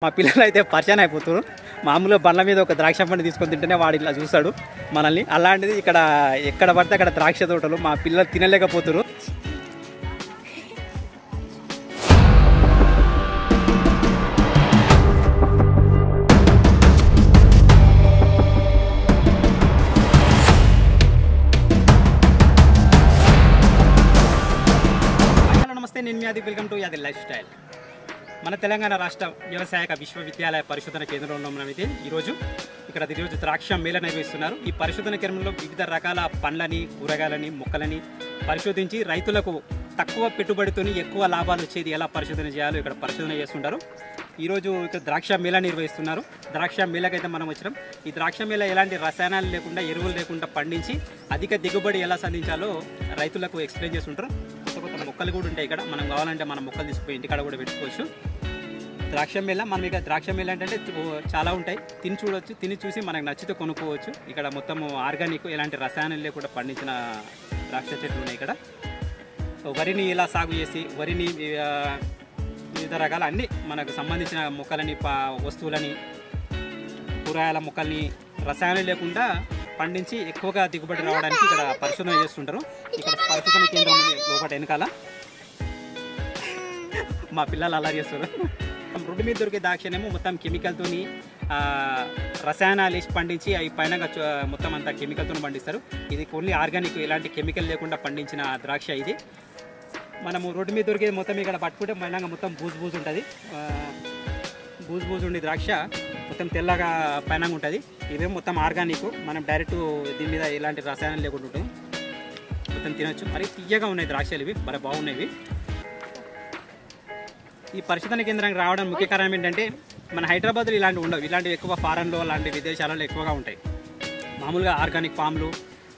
మా పిల్లలు అయితే పరిచయం అయిపోతారు. మామూలుగా బండ్ల మీద ఒక ద్రాక్ష పండు తీసుకొని తింటేనే వాడు ఇట్లా చూస్తాడు మనల్ని. అలాంటిది ఇక్కడ ఎక్కడ పడితే అక్కడ ద్రాక్ష తోటలు మా పిల్లలు తినలేకపోతారు. నమస్తే, నేను మీ యాది. వెల్కమ్ టు యాది లైఫ్ స్టైల్. మన తెలంగాణ రాష్ట్ర వ్యవసాయ విశ్వవిద్యాలయ పరిశోధన కేంద్రంలో మనం అయితే ఈరోజు ద్రాక్ష మేళ నిర్వహిస్తున్నారు. ఈ పరిశోధన కేంద్రంలో వివిధ రకాల పండ్లని, కూరగాయలని, మొక్కలని పరిశోధించి రైతులకు తక్కువ పెట్టుబడితోని ఎక్కువ లాభాలు వచ్చేది ఎలా పరిశోధన చేయాలో ఇక్కడ పరిశోధన చేస్తుంటారు. ఈరోజు ఇక్కడ ద్రాక్ష మేళ నిర్వహిస్తున్నారు. ద్రాక్ష మేళకైతే మనం వచ్చినాం. ఈ ద్రాక్ష మేళ ఎలాంటి రసాయనాలు లేకుండా, ఎరువులు లేకుండా పండించి అధిక దిగుబడి ఎలా సాధించాలో రైతులకు ఎక్స్ప్లెయిన్ చేస్తుంటారు. కొత్త మొక్కలు కూడా ఉంటాయి ఇక్కడ. మనం కావాలంటే మన మొక్కలు తీసుకుపోయి ఇంటికాడ కూడా పెట్టుకోవచ్చు. ద్రాక్ష మేళ మనం ఇక ద్రాక్ష మేళ అంటే చాలా ఉంటాయి, తిని చూడవచ్చు. తిని చూసి మనకు నచ్చితే కొనుక్కోవచ్చు. ఇక్కడ మొత్తం ఆర్గానిక్, ఎలాంటి రసాయనాలు లేకుండా పండించిన ద్రాక్ష చెట్లు ఉన్నాయి. ఇక్కడ వరిని ఇలా సాగు చేసి వరిని వివిధ రకాల అన్ని మనకు సంబంధించిన మొక్కలని, వస్తువులని, కూరగాయల మొక్కల్ని రసాయనాలు లేకుండా పండించి ఎక్కువగా దిగుబడి రావడానికి ఇక్కడ పరిశోధన చేస్తుంటారు. ఇక్కడ పరిశోధన కేంద్రం ఒకటి వెనకాల మా పిల్లలు అలా చేస్తారు. రోడ్డు మీద దొరికే ద్రాక్షనేమో మొత్తం కెమికల్తోని రసాయనాలు వేసి పండించి అవి పైన మొత్తం అంతా కెమికల్తో పండిస్తారు. ఇది ఓన్లీ ఆర్గానిక్, ఎలాంటి కెమికల్ లేకుండా పండించిన ద్రాక్ష ఇది. మనము రోడ్డు మీద దొరికేది మొత్తం ఇక్కడ పట్టుకుంటే పైన మొత్తం బూజు ఉంటుంది. బూజు ఉండి ద్రాక్ష మొత్తం తెల్లగా పైన ఉంటుంది. ఇవేమో మొత్తం ఆర్గానిక్. మనం డైరెక్ట్ దీని మీద ఎలాంటి రసాయనాలు లేకుండా ఉంటుంది. మొత్తం తినొచ్చు. మరి తీయగా ఉన్నాయి ద్రాక్షలు, ఇవి మరి బాగున్నాయి. ఈ పరిశోధన కేంద్రానికి రావడం ముఖ్య కారణం ఏంటంటే మన హైదరాబాద్లో ఇలాంటివి ఉండవు. ఇలాంటివి ఎక్కువ ఫారెన్లో, అలాంటి విదేశాలలో ఎక్కువగా ఉంటాయి. మామూలుగా ఆర్గానిక్ ఫామ్లు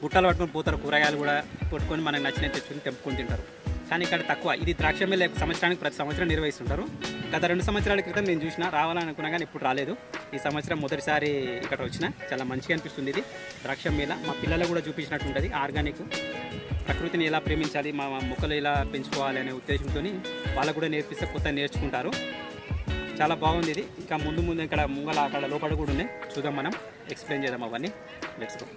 బుట్టలు పట్టుకొని పోతారు. కూరగాయలు కూడా పట్టుకొని మనకు నచ్చినవి తెచ్చుకొని తెంపుకొని తింటారు. కానీ ఇక్కడ తక్కువ. ఇది ద్రాక్ష మేళ సంవత్సరానికి ప్రతి సంవత్సరం నిర్వహిస్తుంటారు. గత 2 సంవత్సరాల క్రితం నేను చూసిన, రావాలనుకున్నా కానీ ఇప్పుడు రాలేదు. ఈ సంవత్సరం మొదటిసారి ఇక్కడ వచ్చిన. చాలా మంచిగా అనిపిస్తుంది ఇది ద్రాక్ష మేళ. మా పిల్లలకు కూడా చూపించినట్టు ఉంటుంది. ఆర్గానిక్, ప్రకృతిని ఎలా ప్రేమించాలి, మా మొక్కలు ఎలా పెంచుకోవాలి అనే ఉద్దేశంతో వాళ్ళకు కూడా నేర్పిస్తే కొత్త నేర్చుకుంటారు. చాలా బాగుంది ఇది. ఇంకా ముందు ఇక్కడ ముంగల అక్కడ లోపల కూడా ఉన్నాయి. చూద్దాం, మనం ఎక్స్ప్లెయిన్ చేద్దాం అవన్నీ. Let's go.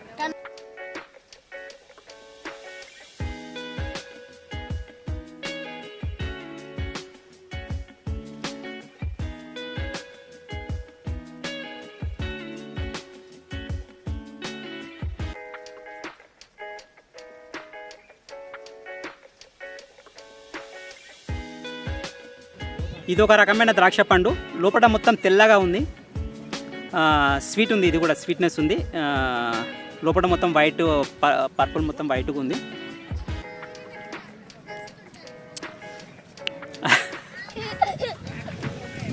ఇది ఒక రకమైన ద్రాక్ష పండు. లోపల మొత్తం తెల్లగా ఉంది. స్వీట్ ఉంది. ఇది కూడా స్వీట్నెస్ ఉంది. లోపల మొత్తం వైట్, పర్పుల్ మొత్తం వైట్గా ఉంది.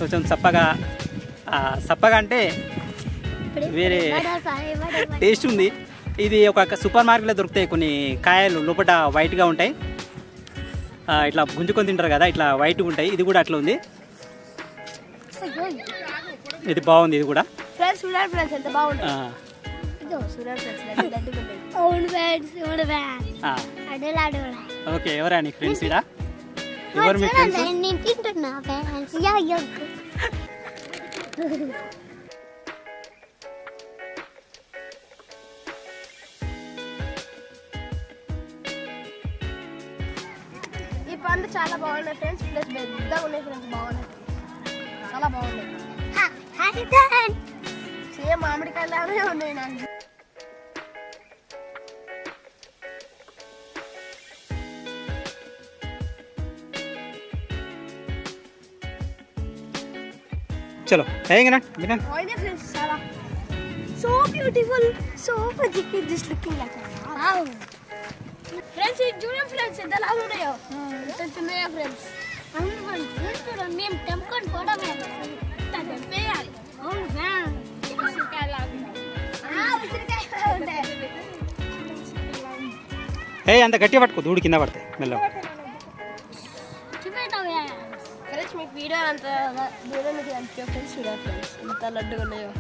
కొంచెం సప్పగా అంటే వేరే టేస్ట్ ఉంది. ఇది ఒక సూపర్ మార్కెట్లో దొరుకుతాయి కొన్ని కాయలు, లోపల వైట్గా ఉంటాయి. ఇట్లా గుంజుకొని తింటారు కదా, ఇట్లా వైట్గా ఉంటాయి. ఇది కూడా అట్లా ఉంది. ఇది బాగుంది. ఇది కూడా ఓకే. ఎవరా నీ ఫ్రెండ్స్? ఇడా ఎవరు మీ ఫ్రెండ్స్? పండ్లు చాలా బాగున్నాయి ఫ్రెండ్స్. ప్లస్ పెద్దగా ఉన్నాయి ఫ్రెండ్స్. బాగున్నాయి, చాలా బాగున్నాయి. సేమ్ మామిడికాయలానే ఉన్నాయి నాకు. చలో ఫ్రెండ్స్, చాలా so beautiful, so physical, this looking like wow. Friends ఇది చూడండి ఫ్రెండ్స్, ఎంత లాగా ఉన్నాయో. ఎంత చిన్నయో ఫ్రెండ్స్. అవును ఫ్రెండ్స్, చూడండి మేము తెంపుకొని పోవడమే. తెంపేయాలి. అవును ఫ్రెండ్స్, ఉసిరికాయలాగా ఉంటాయి. అంత గట్టిగా పట్టుకో, దూడి కింద పడతాయి మెల్లగా. ఫ్రెండ్స్ మీకు వీడియో అంత దూరం నుంచి అంతే ఫ్రెండ్స్. చూడండి ఫ్రెండ్స్ ఎంత లడ్డుగా ఉన్నాయో.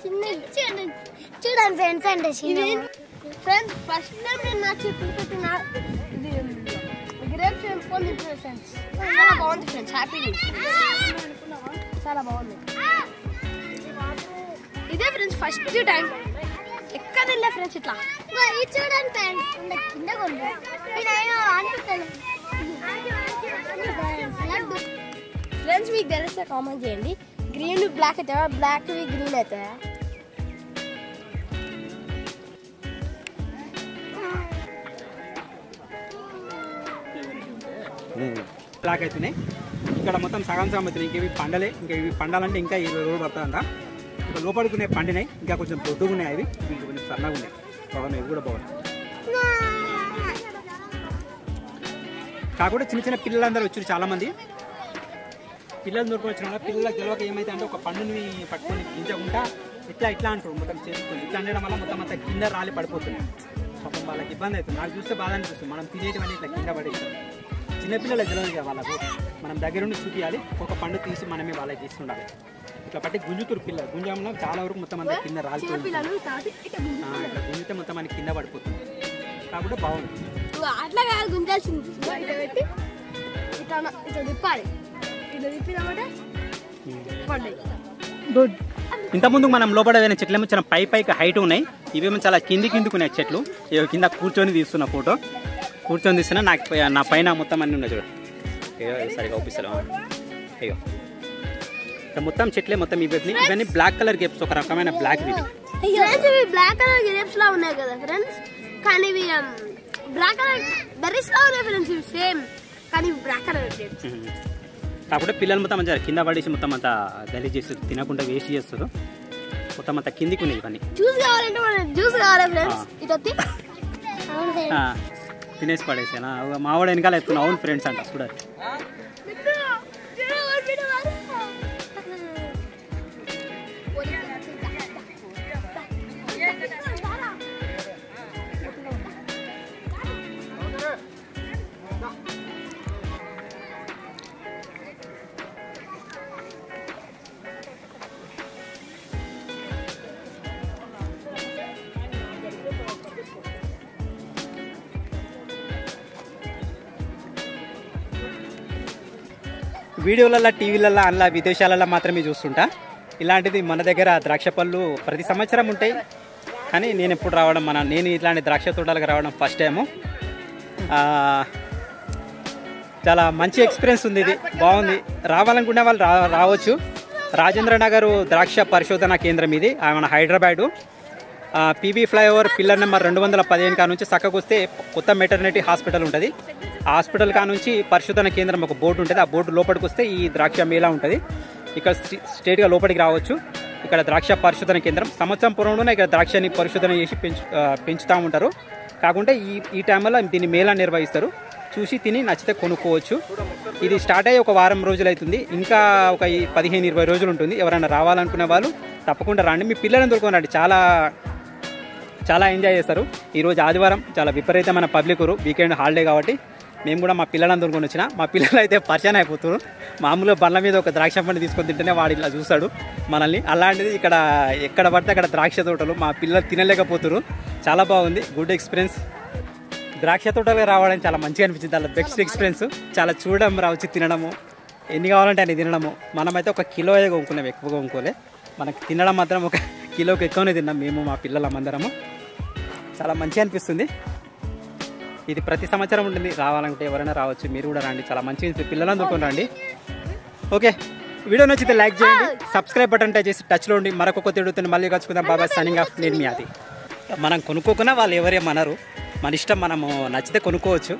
చిన్న చిన్న చూడండి ఫ్రెండ్స్ అంటే ఫ్రెండ్స్ ఫస్ట్ టైం నేను నా చేతులు పెట్టిన ఇది గ్రేప్స్ ఎంపుకొని తింటున్నాను ఫ్రెండ్స్. చాలా బాగుంది ఫ్రెండ్స్, హ్యాపీ చాలా బాగుంది. ఇదే ఫ్రెండ్స్ ఫస్ట్ టైం ఎక్కడ వెళ్ళా ఫ్రెండ్స్ ఇట్లా ఇది చూడండి ఫ్రెండ్స్ కింద కొండు ఫ్రెండ్స్. మీకు తెలిస్తే కామెంట్ చేయండి, గ్రీన్ బ్లాక్ అవుతాయా బ్లాక్ గ్రీన్ అవుతాయా? బ్లాక్ అవుతున్నాయి ఇక్కడ మొత్తం సగం సగం అవుతున్నాయి. ఇంక ఇవి పండలే, ఇంకా ఇవి పండాలంటే ఇంకా 20 రోజులు పడుతుందంట. ఇంకా లోపలికి పండినాయి, ఇంకా కొంచెం దొడ్డుగా ఉన్నాయి, అవి ఇంకా కొంచెం సన్నగా ఉన్నాయి. బాగున్నాయి, ఇవి కూడా బాగున్నాయి. కాకుండా చిన్న చిన్న పిల్లలందరూ వచ్చారు, చాలామంది పిల్లలు దొరికి వచ్చిన వల్ల పిల్లలకు తెలియక ఏమైతే అంటే ఒక పండుని పట్టుకొని గింజకుండా ఇట్లా ఇట్లా అంటారు, మొత్తం చేసుకొని ఇట్లా అనడం వల్ల మొత్తం అంతా కింద రాలి పడిపోతున్నాయి. పాపం వాళ్ళకి ఇబ్బంది అవుతుంది. నాకు చూస్తే బాధ అనిపిస్తుంది, మనం తినేటివన్నీ ఇట్లా కింద పడేస్తాం. చిన్నపిల్లలకు తెలియదు కదా, వాళ్ళకు మనం దగ్గరుండి చూపించాలి, ఒక పండు తీసి మనమే వాళ్ళకి ఇస్తుండాలి. ఇట్లా పట్టి గుంజుతురు పిల్లలు, గుంజంలో చాలా వరకు మొత్తం అంతా కింద రాలిపోతుంది. ఇట్లా గుంజితే మొత్తం మనకి కింద పడిపోతుంది. కాబట్టి బాగుంది. అట్లా కాదు గుంజాల్సింది, ఇట్లా పెట్టి ఇట్లా ఇట్లా తిప్పాలి, ఇట్లా తిప్పినామంటే పడ్డాయి. గుడ్. ఇంతకుముందు మనం లోపల వేరే చెట్లు ఏమో చాలా పైకి హైట్ ఉన్నాయి, ఇవేమో చాలా కిందికున్నాయి చెట్లు. ఇవి కింద కూర్చొని తీస్తున్న ఫోటో, కూర్చొని తీస్తున్నా. నాకు నా పైన మొత్తం అన్నీ ఉన్నాయి చూడు, సరిగా చూపిస్తాను. అయ్యో ఇక్కడ మొత్తం చెట్లే మొత్తం ఇవన్నీ బ్లాక్ కలర్ గ్రేప్స్, ఒక రకమైన బ్లాక్. ఇవి బ్లాక్ కలర్ గ్రేప్స్ లా ఉన్నాయి కదా ఫ్రెండ్స్, కానీ ఇవి బ్లాక్ కలర్ బెర్రీస్ లా ఉన్నాయి ఫ్రెండ్స్. ఇవి సేమ్ కానీ బ్లాక్ కలర్ గ్రేప్స్. కాకపోతే పిల్లలు మొత్తం మంచిగా కింద పడేసి మొత్తం అంతా గలీజ్ చేస్తారు, తినకుండా వేస్ట్ చేస్తారు. మొత్తం అంతా కిందికి ఉన్నాయి ఇవన్నీ. జ్యూస్ కావాలంటే జ్యూస్ కావాలి ఫ్రెండ్స్, ఇటు తినేసి పడేసాను. మావాడు వెనకాల ఎత్తున్నా. అవును ఫ్రెండ్స్ అంట చూడాలి. వీడియోలలో టీవీలలో అలా విదేశాలలో మాత్రమే చూస్తుంటా. ఇలాంటిది మన దగ్గర ద్రాక్ష పళ్ళు ప్రతి సంవత్సరం ఉంటాయి, కానీ నేను ఎప్పుడు రావడం నేను ఇట్లాంటి ద్రాక్ష తోటలకు రావడం ఫస్ట్ టైము. చాలా మంచి ఎక్స్పీరియన్స్ ఉంది, ఇది బాగుంది. రావాలనుకునే వాళ్ళు రావచ్చు. రాజేంద్ర నగర్ ద్రాక్ష పరిశోధన కేంద్రం ఇది, మన Hyderabad. PV flyover pillar number 215 కా నుంచి చక్కగా వస్తే కొత్త మెటర్నిటీ హాస్పిటల్ ఉంటుంది. ఆ హాస్పిటల్ కా నుంచి పరిశోధన కేంద్రం ఒక బోర్డు ఉంటుంది. ఆ బోర్డు లోపలికి వస్తే ఈ ద్రాక్ష మేళా ఉంటుంది. ఇక్కడ స్ట్రేట్గా లోపలికి రావచ్చు. ఇక్కడ ద్రాక్ష పరిశోధన కేంద్రం సంవత్సరం పూర్వంలోనే ఇక్కడ ద్రాక్షని పరిశోధన చేసి పెంచుతూ ఉంటారు. కాకుంటే ఈ టైంలో దీన్ని మేళా నిర్వహిస్తారు. చూసి తిని నచ్చితే కొనుక్కోవచ్చు. ఇది స్టార్ట్ అయ్యి ఒక వారం రోజులు అవుతుంది, ఇంకా ఒక 15-20 రోజులు ఉంటుంది. ఎవరైనా రావాలనుకునే వాళ్ళు తప్పకుండా రండి, మీ పిల్లలను దొరుకునండి. చాలా ఎంజాయ్ చేస్తారు. ఈరోజు ఆదివారం చాలా విపరీతమైన పబ్లిక్, వీకెండ్ హాలిడే కాబట్టి మేము కూడా మా పిల్లలను దొరుకుని వచ్చిన. మా పిల్లలు అయితే పరిచయం అయిపోతారు. మామూలుగా బండ్ల మీద ఒక ద్రాక్ష పండు తీసుకొని తింటేనే వాడు ఇలా చూస్తాడు మనల్ని. అలాంటిది ఇక్కడ ఎక్కడ పడితే అక్కడ ద్రాక్ష తోటలు, మా పిల్లలు తినలేకపోతారు. చాలా బాగుంది, గుడ్ ఎక్స్పీరియన్స్. ద్రాక్ష తోటలు రావడం చాలా మంచిగా అనిపించింది. చాలా బెస్ట్ ఎక్స్పీరియన్స్. చాలా చూడడం, రావచ్చు, తినడము, ఎన్ని కావాలంటే అన్ని తినడము. మనమైతే ఒక కిలో కొనుక్కున్నాం, ఎక్కువగా కొనుక్కోలే. మనకు తినడం మాత్రం ఒక కిలోకి ఎక్కువనే తిన్నాం మేము, మా పిల్లలందరము. చాలా మంచిగా అనిపిస్తుంది. ఇది ప్రతి సంవత్సరం ఉంటుంది. రావాలంటే ఎవరైనా రావచ్చు, మీరు కూడా రండి. చాలా మంచిగా పిల్లలను దొరుకుని రండి. ఓకే, వీడియో నచ్చితే లైక్ చేయండి, సబ్స్క్రైబ్ బటన్ టచ్ చేసి టచ్లో ఉండి మరొక కొత్త వీడియోతో మళ్ళీ కలుసుకుందాం. బాబా సైనింగ్ ఆఫ్. నేను మీ అది. మనం కొనుక్కోకున్నా వాళ్ళు ఎవరేమనరు, మన ఇష్టం. మనము నచ్చితే కొనుక్కోవచ్చు.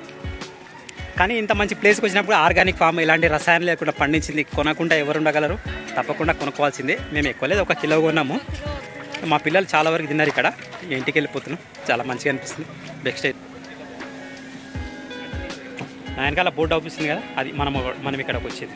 కానీ ఇంత మంచి ప్లేస్కి వచ్చినప్పుడు ఆర్గానిక్ ఫామ్, ఇలాంటి రసాయనం లేకుండా పండించింది కొనకుండా ఎవరు ఉండగలరు? తప్పకుండా కొనుక్కోవాల్సిందే. మేము ఎక్కువ లేదు, 1 కిలో కొన్నాము. మా పిల్లలు చాలా వరకు తిన్నారు. ఇక్కడ ఇంటికి వెళ్ళిపోతున్నాం. చాలా మంచిగా అనిపిస్తుంది. బెస్ట్ అయితే నా వెనకాల బోర్డు అవుపిస్తుంది కదా, అది మనం ఇక్కడికి వచ్చేది.